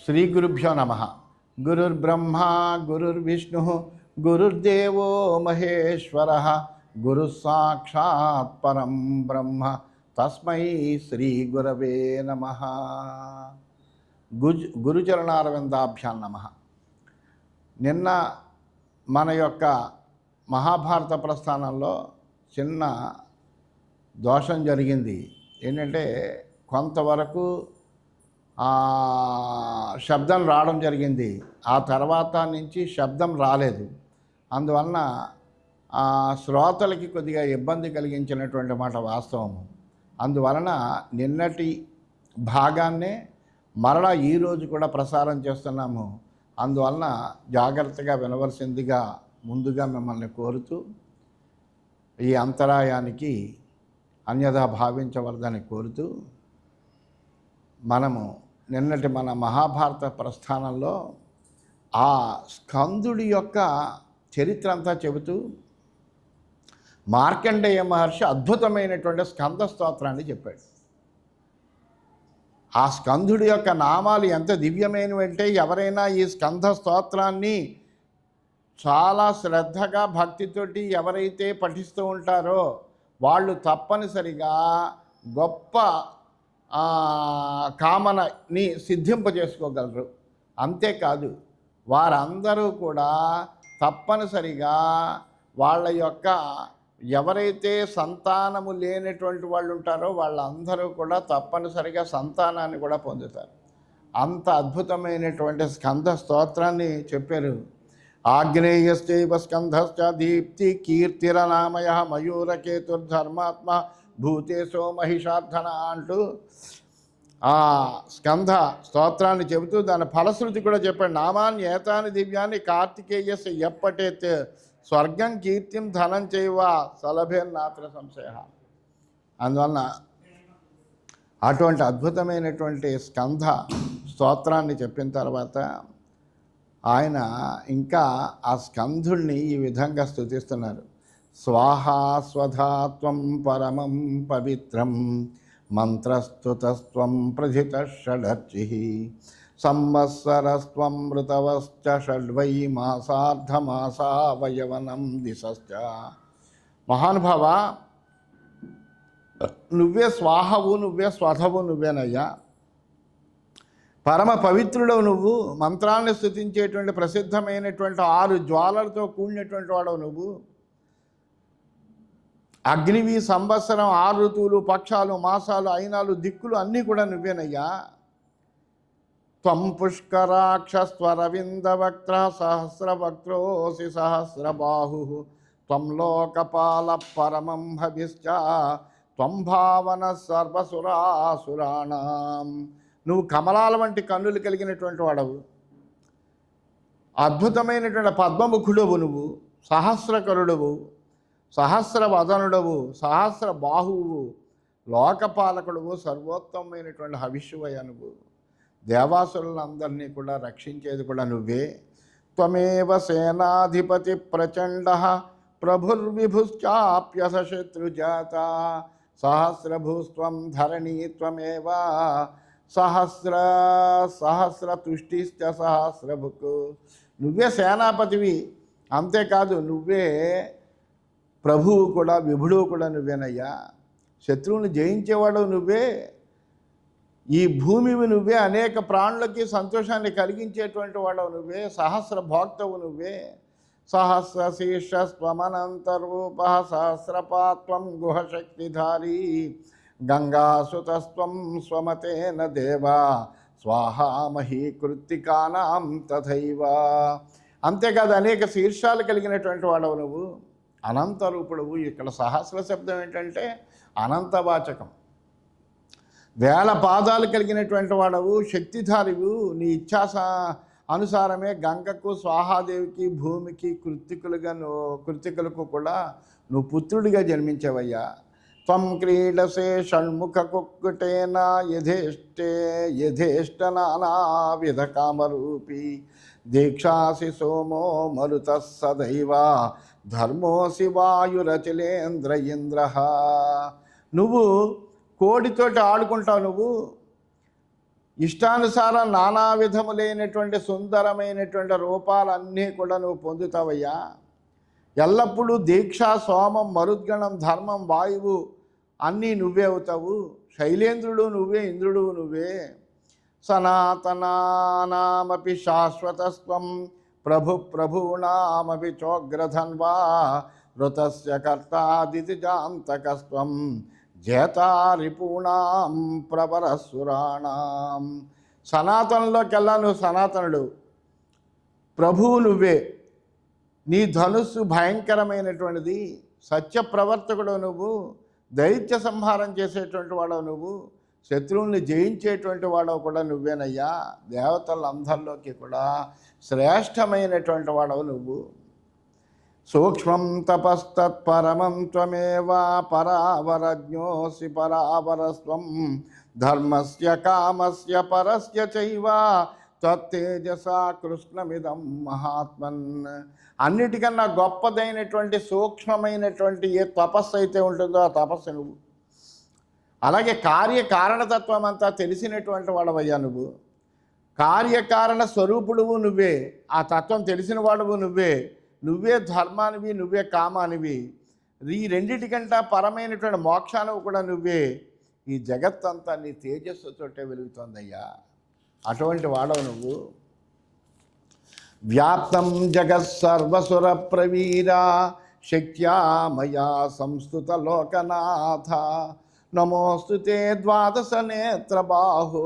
శ్రీ గురుభ్యో నమ. గురుర్బ్రహ్మ గురుర్విష్ణు గురుర్దేవో మహేశ్వర గురు సాక్షాత్ పరం బ్రహ్మ తస్మై శ్రీ గురవే నమ. గురుచరణారవిందాభ్యాం నమ. నిన్న మన యొక్క మహాభారత ప్రస్థానంలో చిన్న దోషం జరిగింది. ఏంటంటే కొంతవరకు శబ్దం రావడం జరిగింది, ఆ తర్వాత నుంచి శబ్దం రాలేదు. అందువలన శ్రోతలకి కొద్దిగా ఇబ్బంది కలిగించినటువంటి మాట వాస్తవము. అందువలన నిన్నటి భాగాన్నే మరలా ఈరోజు కూడా ప్రసారం చేస్తున్నాము. అందువలన జాగ్రత్తగా వినవలసిందిగా ముందుగా మిమ్మల్ని కోరుతూ, ఈ అంతరాయానికి అన్యథా భావించవలదని కోరుతూ, మనము నిన్నటి మన మహాభారత ప్రస్థానంలో ఆ స్కందుడి యొక్క చరిత్ర అంతా చెబుతూ మార్కండేయ మహర్షి అద్భుతమైనటువంటి స్కంద స్తోత్రాన్ని చెప్పాడు. ఆ స్కందుడి యొక్క నామాలు ఎంత దివ్యమైనవి అంటే, ఎవరైనా ఈ స్కంద స్తోత్రాన్ని చాలా శ్రద్ధగా భక్తితోటి ఎవరైతే పఠిస్తూ ఉంటారో వాళ్ళు తప్పనిసరిగా గొప్ప కామనని సిద్ధింపజేసుకోగలరు. అంతేకాదు, వారందరూ కూడా తప్పనిసరిగా వాళ్ళ యొక్క ఎవరైతే సంతానము లేనటువంటి వాళ్ళు ఉంటారో వాళ్ళందరూ కూడా తప్పనిసరిగా సంతానాన్ని కూడా పొందుతారు. అంత అద్భుతమైనటువంటి స్కంద స్తోత్రాన్ని చెప్పారు. ఆగ్నేయశ్చైవ స్కంధశ్చ దీప్తి కీర్తిరనామయ మయూరకేతుర్ధర్మాత్మ భూతేశో మహిషార్థన అంటూ ఆ స్కంధ స్తోత్రాన్ని చెబుతూ దాని ఫలశ్రుతి కూడా చెప్పాడు. నామాన్ని ఏతాని దివ్యాన్ని కార్తికేయస్ ఎప్పటేత్ స్వర్గం కీర్తిం ధనం చేయవ సలభేర్నాత్ర సంశయ. అందువలన అటువంటి అద్భుతమైనటువంటి స్కంధ స్తోత్రాన్ని చెప్పిన తర్వాత ఆయన ఇంకా ఆ స్కంధుల్ని ఈ విధంగా స్తుతిస్తున్నారు. స్వాహా స్వధాత్వం పరమం పవిత్రం మంత్రస్తుతస్త్వం ప్రథిత షడర్చి సంవత్సరస్త్వం ఋతవశ్చ షడ్వై మాసార్ధమాసావయవనం దిశశ్చ. మహానుభావ, నువ్వే స్వాహవు, నువ్వే స్వధవు, నువ్వేనయ్యా. పరమ పవిత్రుడవు నువ్వు. మంత్రాన్ని స్తుతించేటువంటి ప్రసిద్ధమైనటువంటి 6 జ్వాలలతో కూడినటువంటి వాడవు నువ్వు. అగ్నివి, సంవత్సరం, 6 ఋతువులు, పక్షాలు, మాసాలు, అయినాలు, దిక్కులు అన్నీ కూడా నువ్వేనయ్యా. త్వం పుష్కరాక్షస్వరవిందవక్త్ర సహస్రవక్త్రోసి సహస్రబాహు త్వం లోకపాల పరమం భవిశ్చ త్వం భావన సర్వసురాసురాణం. నువ్వు కమలాల వంటి కన్నులు కలిగినటువంటి వాడవు. అద్భుతమైనటువంటి పద్మముఖుడవు నువ్వు. సహస్రకరుడవు, సహస్రవదనుడవు, సహస్ర బాహువు, లోకపాలకుడువు, సర్వోత్తమైనటువంటి హవిష్యువయ్య నువ్వు. దేవాసురులందరినీ కూడా రక్షించేది కూడా నువ్వే. త్వమేవ సేనాధిపతి ప్రచండ ప్రభుర్విభుశ్చాప్యస శత్రుజాత సహస్రభూస్త్వం ధరణీ త్వమేవ సహస్రతుష్టిశ్చ సహస్రభుక్. నువ్వే సేనాపతివి. అంతేకాదు, నువ్వే ప్రభువు కూడా, విభుడువు కూడా నువ్వేనయ్యా. శత్రువుని జయించేవాడు నువ్వే. ఈ భూమివి నువ్వే. అనేక ప్రాణులకి సంతోషాన్ని కలిగించేటువంటి వాడవు నువ్వే. సహస్ర భోక్తవు నువ్వే. సహస్ర శీర్షస్త్వమనంతరూప సహస్రపాత్వం గుహశక్తిధారీ గంగాసుతస్త్వం స్వమతేన దేవా స్వాహా మహీకృత్తికానాం తథైవ. అంతేకాదు, అనేక శీర్షాలు కలిగినటువంటి వాడవు నువ్వు. అనంతరూపుడవు. ఇక్కడ సహస్ర శబ్దం ఏంటంటే అనంతవాచకం. 1000 పాదాలు కలిగినటువంటి వాడవు. శక్తిధారివు. నీ ఇచ్ఛా అనుసారమే గంగకు, స్వాహాదేవికి, భూమికి, కృత్తికులకు కూడా నువ్వు పుత్రుడిగా జన్మించావయ్యా. త్వం క్రీడసే షణ్ముఖ కుక్కుటేన యథేష్టనానావిధ కామరూపి దీక్షాసి సోమో మరుత సదైవ ధర్మోసి వాయురచలేంద్ర ఇంద్ర. నువ్వు కోడితోటి ఆడుకుంటావు. నువ్వు ఇష్టానుసారం నానా విధములైనటువంటి సుందరమైనటువంటి రూపాలన్నీ కూడా నువ్వు పొందుతావయ్యా. ఎల్లప్పుడూ దీక్ష, సోమం, మరుద్గణం, ధర్మం, వాయువు అన్నీ నువ్వే అవుతావు. శైలేంద్రుడు నువ్వే, ఇంద్రుడు నువ్వే. సనాతనానామపి శాశ్వతస్త్వం ప్రభువునామపి చోగ్రధన్వా ఋతస్య కర్తాదితిజాంతకస్త్వం జేతా రిపూణాం ప్రవరసురాణాం. సనాతనంలోకెల్లా నువ్వు సనాతనుడు, ప్రభువు నువ్వే. నీ ధనుస్సు భయంకరమైనటువంటిది. సత్య ప్రవర్తకుడు నువ్వు, దైత్య సంహారం చేసేటువంటి వాడవు నువ్వు, శత్రువుల్ని జయించేటువంటి వాడవు కూడా నువ్వేనయ్యా. దేవతలందరిలోకి కూడా శ్రేష్టమైనటువంటి వాడవు నువ్వు. సూక్ష్మం తపస్తత్పరమం త్వమేవా పరావరజ్ఞోసి పరావరస్వం ధర్మస్య కామస్య పరస్య చైవ తత్తేజసా కృష్ణమిదం మహాత్మన్. అన్నిటికన్నా గొప్పదైనటువంటి సూక్ష్మమైనటువంటి ఏ తపస్సు అయితే ఉంటుందో ఆ తపస్సు నువ్వు. అలాగే కార్యకారణతత్వం అంతా తెలిసినటువంటి వాడవయ్యా నువ్వు. కార్యకారణ స్వరూపుడువు నువ్వే, ఆ తత్వం తెలిసిన వాడువు నువ్వే. నువ్వే ధర్మానివి, నువ్వే కామానివి. ఈ రెండిటికంటా పరమైనటువంటి మోక్షానివి కూడా నువ్వే. ఈ జగత్తంతా నీ తేజస్సుతోటే వెలుగుతోందయ్యా. అటువంటి వాడవు నువ్వు. వ్యాప్తం జగత్సర్వసుర ప్రవీరా శక్త్యా మయా సంస్థుత లోకనాథ నమోస్తుతే ద్వాదశ నేత్ర బాహో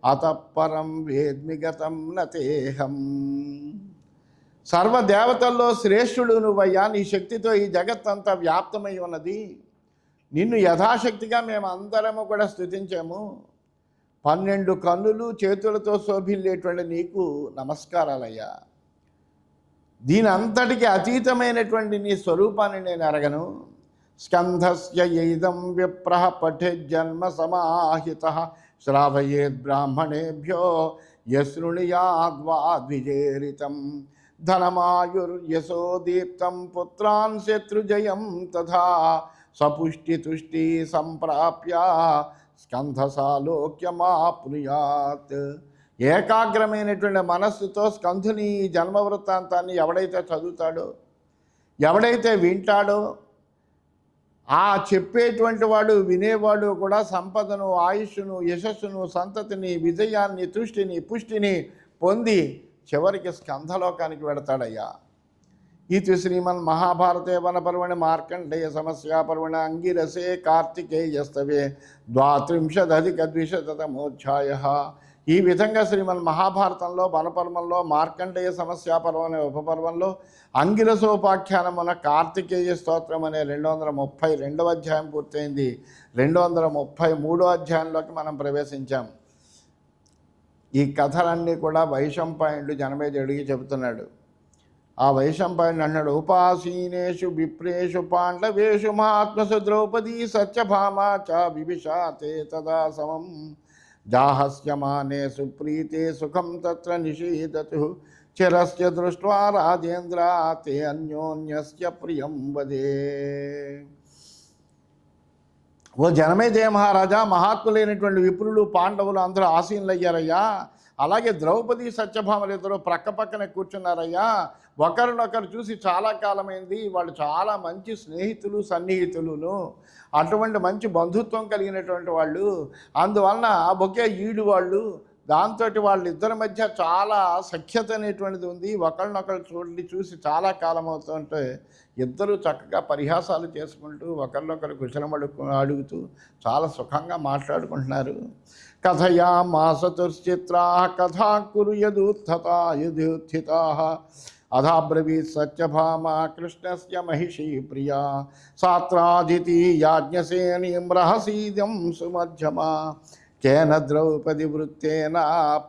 అతఃపరం వేద్మి గతం నతేహం. సర్వదేవతల్లో శ్రేష్ఠుడు నువ్వయ్యా. నీ శక్తితో ఈ జగత్తంతా వ్యాప్తమై ఉన్నది. నిన్ను యథాశక్తిగా మేము అందరము కూడా స్తుతించాము. 12 కన్నులు చేతులతో శోభిల్లేటువంటి నీకు నమస్కారాలయ్యా. దీని అంతటికి అతీతమైనటువంటి నీ స్వరూపాన్ని నేను ఎరగను. స్కంధస్య ఇదం విప్రః పఠేజ్జన్మ సమాహితః శ్రావయేద్ బ్రాహ్మణేభ్యో యశృణుయాద్వా ద్విజేరితం ధనమాయుర్యశోదీప్తం పుత్రాన్ శత్రుజయం తథా సపుష్టితుష్టి సంప్రాప్య స్కంధసాలోక్యమాప్నుయాత్. ఏకాగ్రమైనటువంటి మనస్సుతో స్కంధుని జన్మ వృత్తాంతాన్ని ఎవడైతే చదువుతాడో, ఎవడైతే వింటాడో, ఆ చెప్పేటువంటి వాడు వినేవాడు కూడా సంపదను, ఆయుష్ను, యశస్సును, సంతతిని, విజయాన్ని, తుష్టిని, పుష్టిని పొంది చివరికి స్కంధలోకానికి వెడతాడయ్యా. ఇది శ్రీమన్ మహాభారతే వనపర్వణి మార్కండేయ సమస్యాపర్వణి అంగిరసే కార్తికేయస్తవే 32,200 ఈ విధంగా శ్రీమన్ మహాభారతంలో వనపర్వంలో మార్కండేయ సమస్యాపర్వం అనే ఉపపర్వంలో అంగిరసోపాఖ్యానమున కార్తికేయ స్తోత్రం అనే 232వ అధ్యాయం పూర్తయింది. 233వ అధ్యాయంలోకి మనం ప్రవేశించాం. ఈ కథలన్నీ కూడా వైశంపాయనుడు జనమేజయుడికి చెబుతున్నాడు. ఆ వైశంపాయనుడు అన్నాడు, ఉపాసీనేషు విప్రేషు పాండవేషు మహాత్మసు ద్రౌపదీ సత్యభామా చ విభిషాతే తదా సమం జాహస్యమానే సుప్రీతే సుఖం తత్ర నిషీదతు చిరస్య దృష్ట్వా రాజేంద్ర తే అన్యోన్యస్య ప్రియం వదే. ఓ జనమేజయ మహారాజా, మహాత్ములైనటువంటి విప్రులు, పాండవులు అందరూ ఆసీనులయ్యారయ్యా. అలాగే ద్రౌపది సత్యభామలు ఇద్దరు ప్రక్క పక్కనే కూర్చున్నారయ్యా. ఒకరినొకరు చూసి చాలా కాలమైంది. వాళ్ళు చాలా మంచి స్నేహితులు, సన్నిహితులును, అటువంటి మంచి బంధుత్వం కలిగినటువంటి వాళ్ళు. అందువలన ఒకే ఈడు వాళ్ళు. దాంతో వాళ్ళిద్దరి మధ్య చాలా సఖ్యత అనేటువంటిది ఉంది. ఒకరినొకరు చూసి చాలా కాలం అవుతుంటే ఇద్దరు చక్కగా పరిహాసాలు చేసుకుంటూ ఒకరినొకరు కుశలం అడుగుతూ చాలా సుఖంగా మాట్లాడుకుంటున్నారు. కథయా మాసతుశ్చిత్రా కథా కురు యదుత్థతా యదుత్థితా అథాబ్రవీత్ సత్యభామా కృష్ణస్య మహిషీ ప్రియా సాత్రాజితి యాజ్ఞసేనీం రహసీదం సుమధ్యమా కేన ద్రౌపది వృత్తేన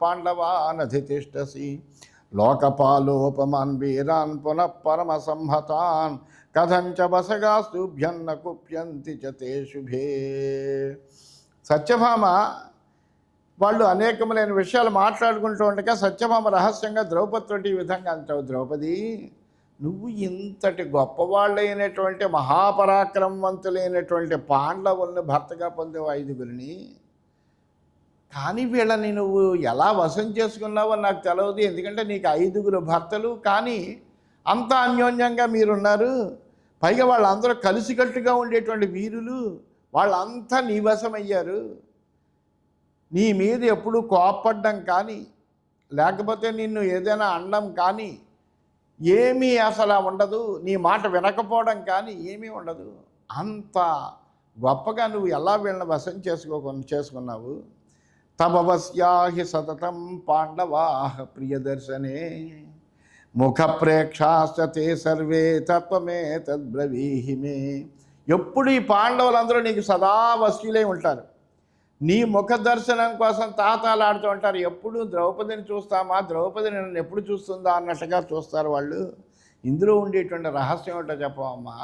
పాండవానధితిష్టసి లోకపాలోపమాన్ వీరాన్ పునః పరమ సంహతాన్ కథంచ వసగాస్తుభ్యన్న కుప్యంతి చ తే శుభే. సత్యభామ వాళ్ళు అనేకములైన విషయాలు మాట్లాడుకుంటూ ఉండగా సత్యభామ రహస్యంగా ద్రౌపదితోటి ఈ విధంగా అంటావు, ద్రౌపది, నువ్వు ఇంతటి గొప్పవాళ్ళైనటువంటి మహాపరాక్రమవంతులైనటువంటి పాండవుల్ని భర్తగా పొందేవు 5గురిని. కానీ వీళ్ళని నువ్వు ఎలా వశం చేసుకున్నావో నాకు తెలియదు. ఎందుకంటే నీకు 5గురు భర్తలు, కానీ అంత అన్యోన్యంగా మీరున్నారు. పైగా వాళ్ళందరూ కలిసికట్టుగా ఉండేటువంటి వీరులు, వాళ్ళంతా నీ వశమయ్యారు. నీ మీద ఎప్పుడు కోప్పడ్డం కానీ, లేకపోతే నిన్ను ఏదైనా అనడం కానీ ఏమీ అసలు ఉండదు. నీ మాట వినకపోవడం కానీ ఏమీ ఉండదు. అంత గొప్పగా నువ్వు ఎలా వీళ్ళని వశం చేసుకున్నావు. తపవస్యాహి సతతం పాండవాః ప్రియదర్శనే ముఖ ప్రేక్షాస్తే సర్వే తత్వమే తద్బ్రవీహి మే. ఎప్పుడు ఈ పాండవులందరూ నీకు సదా వశ్యులై ఉంటారు. నీ ముఖ దర్శనం కోసం తాతాలాడుతూ ఉంటారు. ఎప్పుడు ద్రౌపదిని చూస్తామా, ద్రౌపది నన్ను ఎప్పుడు చూస్తుందా అన్నట్టుగా చూస్తారు వాళ్ళు. ఇందులో ఉండేటువంటి రహస్యం ఏంటో చెప్పవమ్మా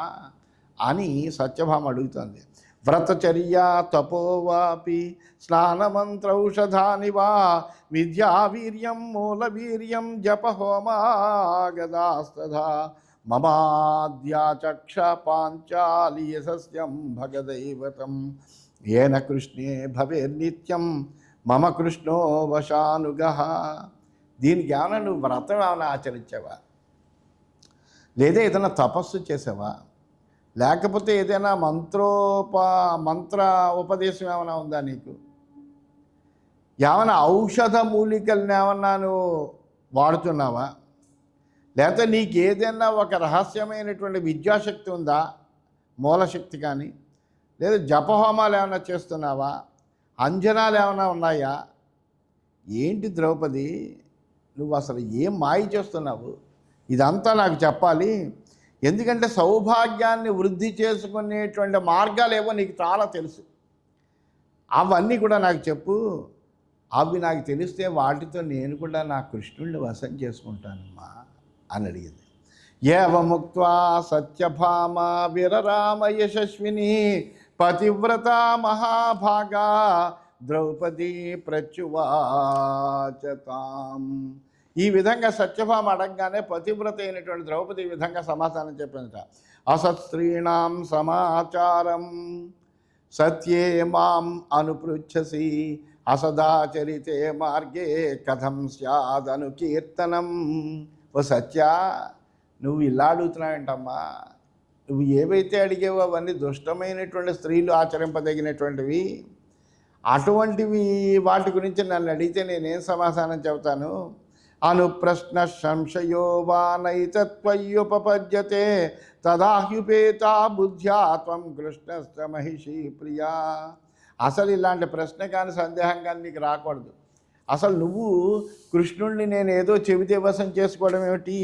అని సత్యభామ అడుగుతుంది. వ్రతచర్యా తపోవాపి స్నానమంత్రౌషధాని వా విద్యావీర్యం మూలవీర్యం జపహోమాగదాస్తథా మమాద్యాచక్ష పాంచాలి యశస్యం భగదైవతం ఏన కృష్ణే భవేర్నిత్యం మమ కృష్ణో వశానుగః. దీనికి ఏమైనా నువ్వు వ్రతం ఏమైనా ఆచరించావా, లేదా ఏదైనా తపస్సు చేసావా, లేకపోతే ఏదైనా మంత్ర ఉపదేశం ఏమైనా ఉందా నీకు? ఏమైనా ఔషధ మూలికలను ఏమన్నా నువ్వు వాడుతున్నావా? లేకపోతే నీకు ఏదైనా ఒక రహస్యమైనటువంటి విద్యాశక్తి ఉందా, మూలశక్తి కానీ, లేదా జపహోమాలు ఏమైనా చేస్తున్నావా, అంజనాలు ఏమైనా ఉన్నాయా? ఏంటి ద్రౌపది, నువ్వు అసలు ఏం మాయ చేస్తున్నావు? ఇదంతా నాకు చెప్పాలి. ఎందుకంటే సౌభాగ్యాన్ని వృద్ధి చేసుకునేటువంటి మార్గాలు ఏవో నీకు చాలా తెలుసు. అవన్నీ కూడా నాకు చెప్పు. అవి నాకు తెలిస్తే వాటితో నేను కూడా నా కృష్ణుడిని వశం చేసుకుంటానమ్మా అని అడిగింది. ఏవముక్త్వా సత్యభామ విరరామ యశస్విని పతివ్రత మహాభాగా ద్రౌపది ప్రత్యువాచతాం. ఈ విధంగా సత్యభామ అడగగానే పతివ్రత అయినటువంటి ద్రౌపది ఈ విధంగా సమాధానం చెప్పిందట. అసత్స్త్రీణాం సమాచారం సత్యే మాం అనుపృచ్ఛసి అసదాచరితే మార్గే కథం స్యాదను కీర్తనం. ఓ సత్య, నువ్వు ఇలా అడుగుతున్నావేంటమ్మా? నువ్వు ఏవైతే అడిగేవో అవన్నీ దుష్టమైనటువంటి స్త్రీలు ఆచరింపదగినటువంటివి. అటువంటివి వాటి గురించి నన్ను అడిగితే నేనేం సమాధానం చెబుతాను? అనుప్రశ్న సంశయో వా నైతత్వయ్యుపపద్యతే తదాహ్యుపేత బుద్ధ్యా త్వం కృష్ణశ్చ మహిషీ ప్రియా. అసలు ఇలాంటి ప్రశ్న కానీ సందేహం కానీ నీకు రాకూడదు. అసలు నువ్వు కృష్ణుడిని నేను ఏదో చెబితే వశం చేసుకోవడం ఏమిటి?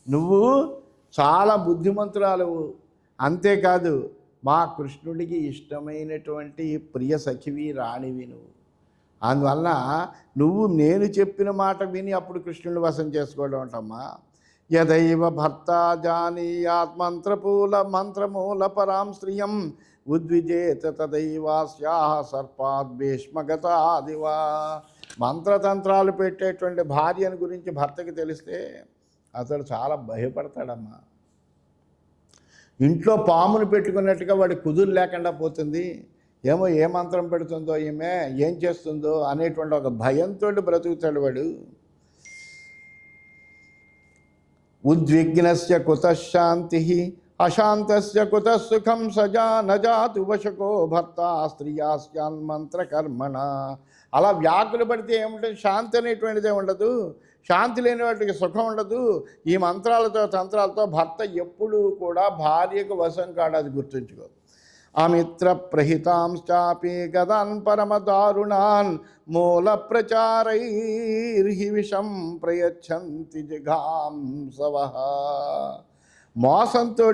నువ్వు చాలా బుద్ధిమంతురాలువు. అంతేకాదు మా కృష్ణుడికి ఇష్టమైనటువంటి ప్రియ సఖివి, రాణివి నువ్వు. అందువల్ల నువ్వు నేను చెప్పిన మాట విని అప్పుడు కృష్ణుడిని వశం చేసుకోవడం అంటమ్మా. యదైవ భర్త జానీయాత్ మంత్రమూల పరాం శ్రియం ఉద్విజేత తదైవాస్యాః సర్పాద్ భీష్మగతాదివా. మంత్రతంత్రాలు పెట్టేటువంటి భార్యను గురించి భర్తకి తెలిస్తే అతడు చాలా భయపడతాడమ్మా. ఇంట్లో పామును పెట్టుకున్నట్టుగా వాడి కుదురు లేకుండా పోతుంది. ఏమో ఏ మంత్రం పెడుతుందో, ఈమె ఏం చేస్తుందో అనేటువంటి ఒక భయంతో బ్రతుకుతాడు వాడు. ఉద్విగ్నస్య కుతశాంతి అశాంతస్య కుతః సుఖం సజా నజాతు వశకో భర్త స్త్రియాస్యాన్ మంత్రకర్మణ. అలా వ్యాకులు పడితే ఏముంటుంది? శాంతి అనేటువంటిదే ఉండదు. శాంతి లేని వాటికి సుఖం ఉండదు. ఈ మంత్రాలతో తంత్రాలతో భర్త ఎప్పుడూ కూడా భార్యకు వశం కాడు, అది గుర్తుంచుకో. అమిత్ర ప్రహితాంశ్చాపి గదాన్ పరమదారుణాన్ మూల ప్రచారైర్హి విషం ప్రయచ్చంతి జిఘాంసవః. మోసంతో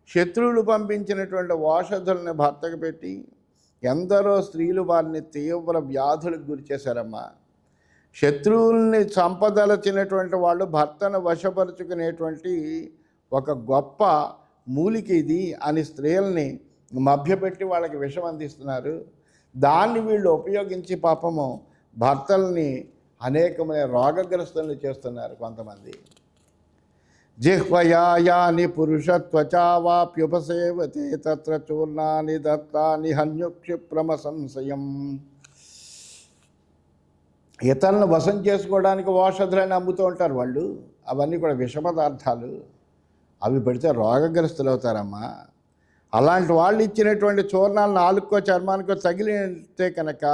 శత్రువులు పంపించినటువంటి ఔషధుల్ని భర్తకు పెట్టి ఎందరో స్త్రీలు వారిని తీవ్ర వ్యాధులకు గురి చేశారమ్మా. శత్రువుల్ని చంపదలచినటువంటి వాళ్ళు భర్తను వశపరుచుకునేటువంటి ఒక గొప్ప మూలిక ఇది అని స్త్రీలని మభ్యపెట్టి వాళ్ళకి విషం అందిస్తున్నారు. దాన్ని వీళ్ళు ఉపయోగించి పాపము భర్తల్ని అనేకమైన రోగగ్రస్తుల్ని చేస్తున్నారు కొంతమంది. జిహ్వయాని పురుషత్వచావాప్యుపసేవతే తత్ర చూర్ణాని దత్తాని హన్యుక్షిప్రమ సంశయం. ఇతరులను వశం చేసుకోవడానికి ఔషధాలని అమ్ముతూ ఉంటారు వాళ్ళు. అవన్నీ కూడా విష పదార్థాలు. అవి పెడితే రోగగ్రస్తులు అవుతారమ్మా. అలాంటి వాళ్ళు ఇచ్చినటువంటి చూర్ణాలు నాలుకో చర్మానికో తగిలితే కనుక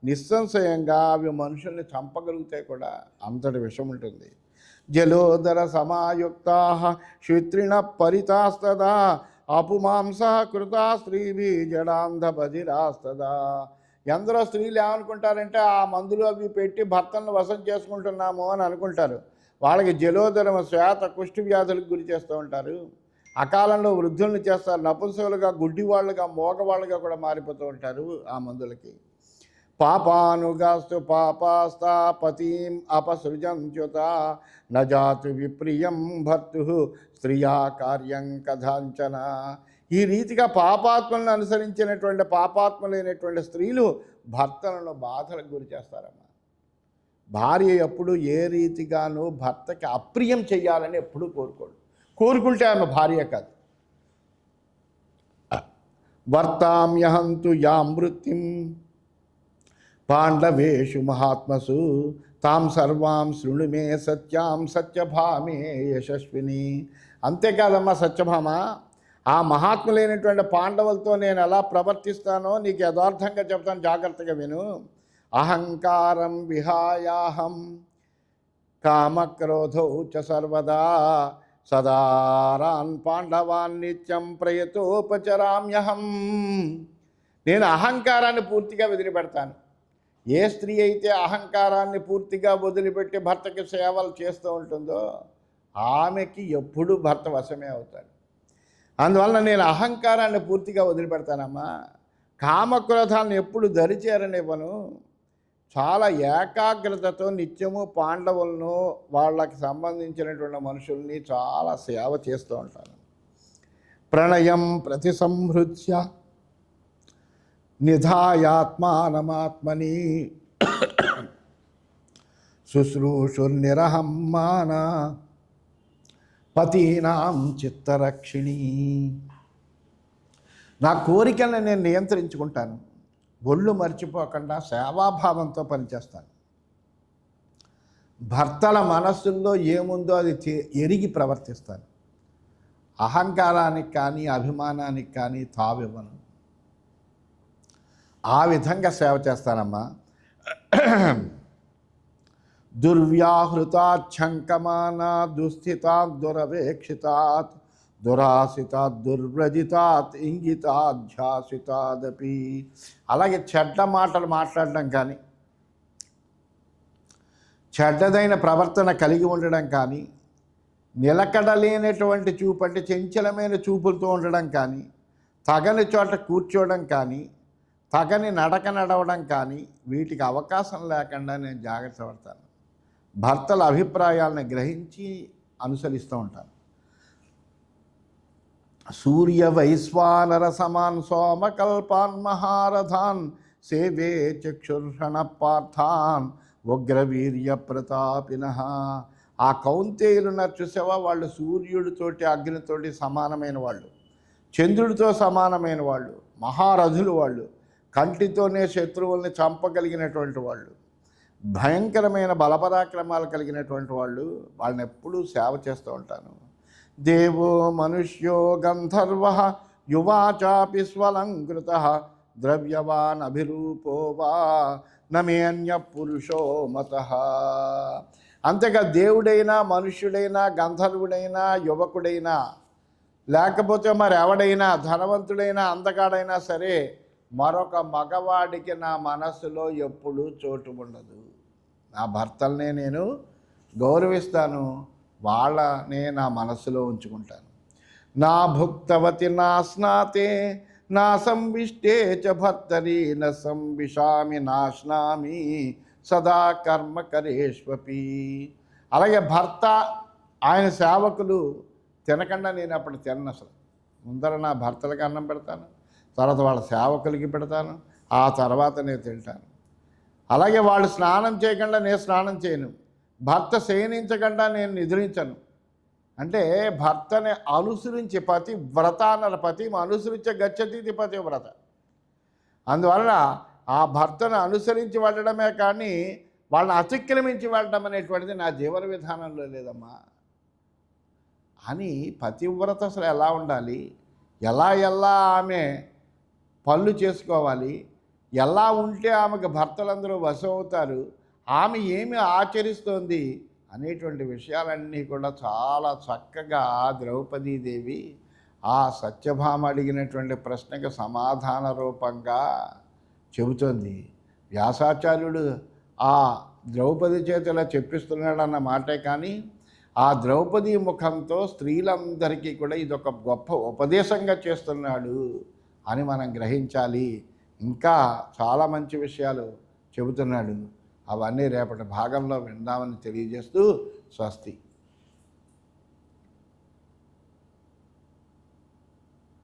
నిస్సంశయంగా అవి మనుషుల్ని చంపగలుగుతాయి కూడా. అంతటి విషం ఉంటుంది. జలోదర సమాయుక్తా క్షిత్రిణ పరితాస్తదా అపుమాంస కృత స్త్రీభి జడాంధబధిరాస్తదా. ఎందరో స్త్రీలు ఏమనుకుంటారంటే ఆ మందులు అవి పెట్టి భర్తలను వశం చేసుకుంటున్నాము అని అనుకుంటారు. వాళ్ళకి జలోదరం, శ్వేత, కుష్టి వ్యాధులకు గురి చేస్తూ ఉంటారు. అకాలంలో వృద్ధుల్ని చేస్తారు. నపుంసకులుగా, గుడ్డివాళ్ళుగా, మోగవాళ్ళుగా కూడా మారిపోతూ ఉంటారు ఆ మందులకి. పాపానుగాస్తు పాపాస్తా పతిం అపసృజంత్యుత నజాతు విప్రియం భర్తు స్త్రియా కార్యం కథాంచన. ఈ రీతిగా పాపాత్మలను అనుసరించినటువంటి పాపాత్మలైనటువంటి స్త్రీలు భర్తలను బాధలకు గురి చేస్తారమ్మా. భార్య ఎప్పుడు ఏ రీతిగానూ భర్తకి అప్రియం చెయ్యాలని ఎప్పుడూ కోరుకుంటే ఆమె భార్య కాదు. వర్తామ్యహంతు యాం వృత్తిం పాండవేషు మహాత్మసు తాం సర్వాం శృణు మే సత్యాం సత్యభామే యశస్విని. అంతేకాదమ్మా సత్యభామ, ఆ మహాత్ములైనటువంటి పాండవులతో నేను ఎలా ప్రవర్తిస్తానో నీకు యథార్థంగా చెప్తాను, జాగ్రత్తగా విను. అహంకారం విహాయాహం కామక్రోధౌ చ సర్వదా సదారాన్ పాండవాన్ నిత్యం ప్రయతోపచరామ్యహం. నేను అహంకారాన్ని పూర్తిగా వదిలిపెడతాను. ఏ స్త్రీ అయితే అహంకారాన్ని పూర్తిగా వదిలిపెట్టి భర్తకి సేవలు చేస్తూ ఉంటుందో ఆమెకి ఎప్పుడూ భర్త వశమే అవుతాడు. అందువల్ల నేను అహంకారాన్ని పూర్తిగా వదిలిపెడతానమ్మా. కామక్రోధాలను ఎప్పుడు దరిచేరనివ్వను. చాలా ఏకాగ్రతతో నిత్యము పాండవులను, వాళ్ళకి సంబంధించినటువంటి మనుషుల్ని చాలా సేవ చేస్తూ ఉంటాను. ప్రణయం ప్రతి సంహృత్య నిధాయాత్మానమాత్మని శుశ్రూషుర్నిరహం మాన పతీనాం చిత్తరక్షిణి. నా కోరికలను నేను నియంత్రించుకుంటాను. ఒళ్ళు మర్చిపోకుండా సేవాభావంతో పనిచేస్తాను. భర్తల మనస్సుల్లో ఏముందో అది ఎరిగి ప్రవర్తిస్తాను. అహంకారానికి కానీ అభిమానానికి కానీ తావివ్వను. ఆ విధంగా సేవ చేస్తానమ్మా. దుర్వ్యాహృతాఛంకమానా దుస్థితాత్ దురవేక్షితాత్ దురాసితాత్ దుర్వ్రజితాత్ ఇంగితాధ్యాసితాదపి. అలాగే చెడ్డ మాటలు మాట్లాడడం కానీ, చెడ్డదైన ప్రవర్తన కలిగి ఉండడం కానీ, నిలకడలేనటువంటి చూపు అంటే చంచలమైన చూపులతో ఉండడం కానీ, తగని చోట కూర్చోవడం కానీ, తగని నడక నడవడం కానీ, వీటికి అవకాశం లేకుండా నేను జాగ్రత్త పడతాను. భర్తల అభిప్రాయాలను గ్రహించి అనుసరిస్తూ ఉంటాను. సూర్య వైశ్వానర సమాన్ సోమకల్పాన్ మహారథాన్ సేవే చక్షుర్షణ పార్థాన్ ఉగ్రవీర్య ప్రతాపిన. ఆ కౌంతేయులున్న చూసావా, వాళ్ళు సూర్యుడితోటి అగ్నితోటి సమానమైన వాళ్ళు, చంద్రుడితో సమానమైన వాళ్ళు, మహారథులు వాళ్ళు, కంటితోనే శత్రువుల్ని చంపగలిగినటువంటి వాళ్ళు, భయంకరమైన బలపరాక్రమాలు కలిగినటువంటి వాళ్ళు. వాళ్ళని ఎప్పుడూ సేవ చేస్తూ ఉంటాను. దేవో మనుష్యో గంధర్వ యువాచాపి స్వలంకృత ద్రవ్యవాన్ అభిరూపో వా నమే అన్య పురుషో మత. అంతేగా దేవుడైనా, మనుష్యుడైనా, గంధర్వుడైనా, యువకుడైనా, లేకపోతే మరి ఎవడైనా, ధనవంతుడైనా, అందగాడైనా సరే, మరొక మగవాడికి నా మనస్సులో ఎప్పుడూ చోటు ఉండదు. నా భర్తల్నే నేను గౌరవిస్తాను, వాళ్ళనే నా మనస్సులో ఉంచుకుంటాను. నా భుక్తవతి నా స్నాతే నా సంవిష్టే చ భర్తరి న సంవిషామి నాశ్నామి సదా కర్మ కరేష్వపి. అలాగే భర్త, ఆయన సేవకులు తినకుండా నేను అప్పుడు తినను. అసలు ముందర నా భర్తలకు అన్నం పెడతాను, తర్వాత వాళ్ళ సేవకులకి పెడతాను, ఆ తర్వాత నేను తింటాను. అలాగే వాళ్ళు స్నానం చేయకుండా నేను స్నానం చేయను, భర్త శయనించకుండా నేను నిద్రించను. అంటే భర్తని అనుసరించి పతి వ్రత అన్నారు. పతి అనుసరించే గచ్చతి పతి వ్రత. అందువలన ఆ భర్తను అనుసరించి వెళ్ళడమే కానీ వాళ్ళని అతిక్రమించి వెళ్ళడం అనేటువంటిది నా జీవన విధానంలో లేదమ్మా అని పతివ్రత అసలు ఎలా ఉండాలి, ఎలా ఆమె పనులు చేసుకోవాలి, ఎలా ఉంటే ఆమెకు భర్తలందరూ వశం అవుతారు, ఆమె ఏమి ఆచరిస్తోంది అనేటువంటి విషయాలన్నీ కూడా చాలా చక్కగా ద్రౌపదీదేవి ఆ సత్యభామ అడిగినటువంటి ప్రశ్నకు సమాధాన రూపంగా చెబుతోంది. వ్యాసాచార్యుడు ఆ ద్రౌపది చేతిలో చెప్పిస్తున్నాడన్న మాటే కానీ ఆ ద్రౌపది ముఖంతో స్త్రీలందరికీ కూడా ఇదొక గొప్ప ఉపదేశంగా చేస్తున్నాడు అని మనం గ్రహించాలి. ఇంకా చాలా మంచి విషయాలు చెబుతున్నాడు. అవన్నీ రేపటి భాగంలో విందామని తెలియజేస్తూ స్వస్తి.